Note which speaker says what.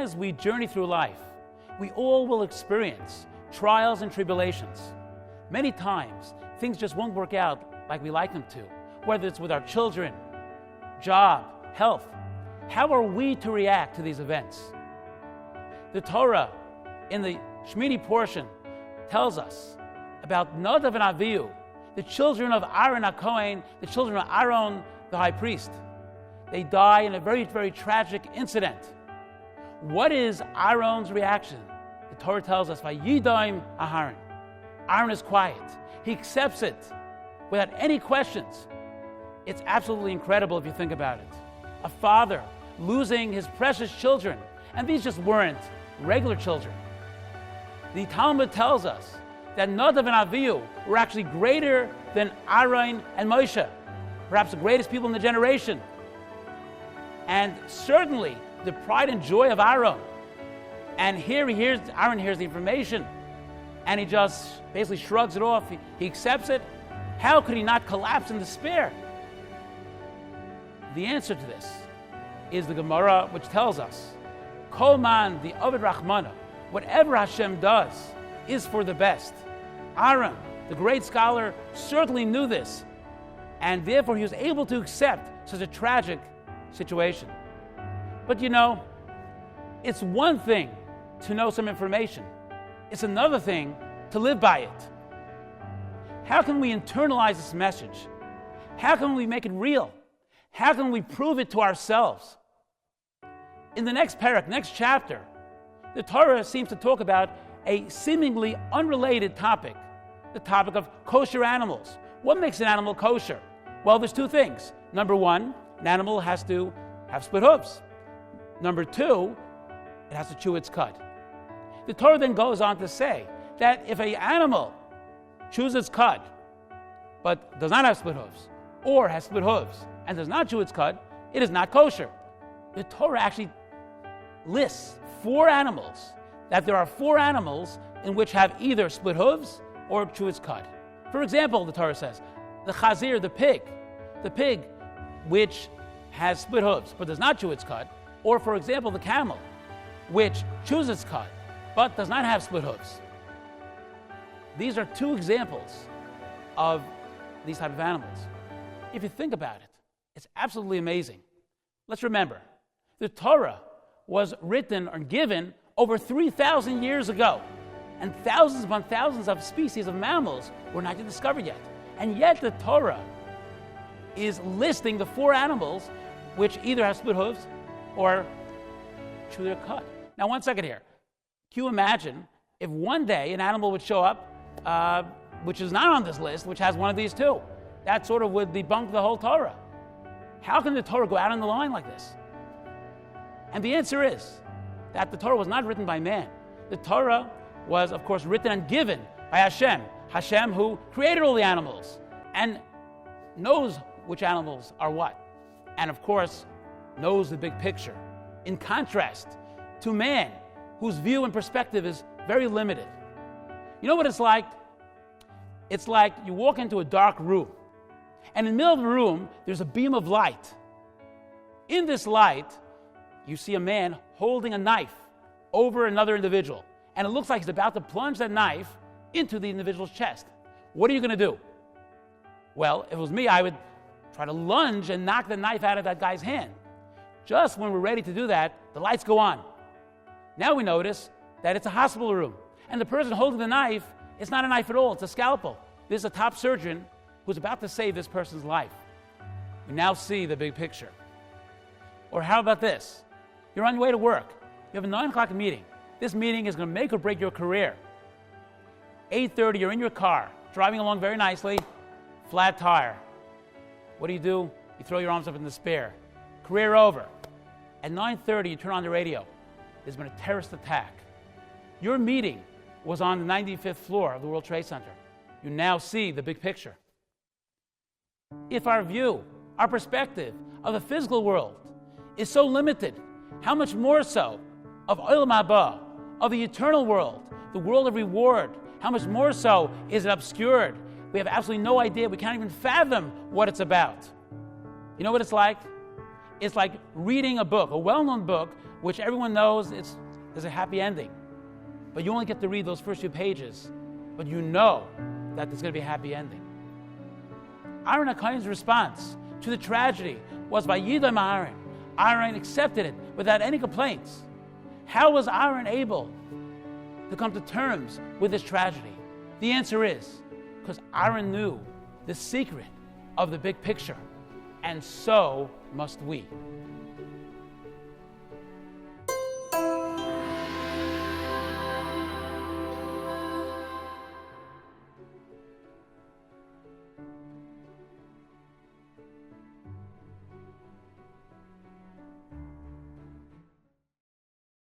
Speaker 1: as we journey through life, we all will experience trials and tribulations. Many times, things just won't work out like we like them to, whether it's with our children, job, health. How are we to react to these events? The Torah, in the Shmini portion, tells us about Nadav and Avihu, the children of Aaron HaKohen, the children of Aaron, the high priest. They die in a very, very tragic incident. What is Aaron's reaction? The Torah tells us, Vayidaim Aharon. Aaron is quiet. He accepts it without any questions. It's absolutely incredible if you think about it. A father losing his precious children, and these just weren't regular children. The Talmud tells us that Nadav and Avihu were actually greater than Aaron and Moshe, perhaps the greatest people in the generation. And certainly the pride and joy of Aaron. And Aaron hears the information, and he just basically shrugs it off. He accepts it. How could he not collapse in despair? The answer to this is the Gomora, which tells us, Kol man the Ovid Rachmana, whatever Hashem does is for the best. Aaron, the great scholar, certainly knew this, and therefore he was able to accept such a tragic situation. But it's one thing to know some information. It's another thing to live by it. How can we internalize this message? How can we make it real? How can we prove it to ourselves? In the next chapter, the Torah seems to talk about a seemingly unrelated topic, the topic of kosher animals. What makes an animal kosher? Well, there's two things. Number one, an animal has to have split hooves. Number two, it has to chew its cud. The Torah then goes on to say that if an animal chews its cud, but does not have split hooves, or has split hooves and does not chew its cud, it is not kosher. The Torah actually lists there are four animals in which have either split hooves or chew its cud. For example, the Torah says, the chazir, the pig which has split hooves but does not chew its cud, or for example, the camel, which chews its cud but does not have split hooves. These are two examples of these type of animals. If you think about it, it's absolutely amazing. Let's remember, the Torah was written or given over 3,000 years ago, and thousands upon thousands of species of mammals were not yet discovered yet. And yet the Torah is listing the four animals which either have split hooves or chew their cud. Now, one second here. Can you imagine if one day an animal would show up which is not on this list, which has one of these two? That sort of would debunk the whole Torah. How can the Torah go out on the line like this? And the answer is that the Torah was not written by man. The Torah was, of course, written and given by Hashem. Hashem, who created all the animals and knows which animals are what. And, of course, knows the big picture. In contrast to man, whose view and perspective is very limited. You know what it's like? It's like you walk into a dark room, and in the middle of the room, there's a beam of light. In this light, you see a man holding a knife over another individual, and it looks like he's about to plunge that knife into the individual's chest. What are you going to do? Well, if it was me, I would try to lunge and knock the knife out of that guy's hand. Just when we're ready to do that, the lights go on. Now we notice that it's a hospital room, and the person holding the knife, it's not a knife at all, it's a scalpel. This is a top surgeon who's about to save this person's life. We now see the big picture. Or how about this? You're on your way to work. You have a 9 o'clock meeting. This meeting is going to make or break your career. 8:30, you're in your car, driving along very nicely, flat tire. What do? You throw your arms up in despair. Career over. At 9:30, you turn on the radio. There's been a terrorist attack. Your meeting was on the 95th floor of the World Trade Center. You now see the big picture. If our view, our perspective of the physical world is so limited, how much more so of Olam Haba, of the eternal world, the world of reward, how much more so is it obscured? We have absolutely no idea. We can't even fathom what it's about. You know what it's like? It's like reading a book, a well-known book which everyone knows there's a happy ending. But you only get to read those first few pages, but you know that there's going to be a happy ending. Aaron HaKohen's response to the tragedy was by Yidam Aaron. Aaron accepted it without any complaints. How was Aaron able to come to terms with this tragedy? The answer is because Aaron knew the secret of the big picture, and so must we.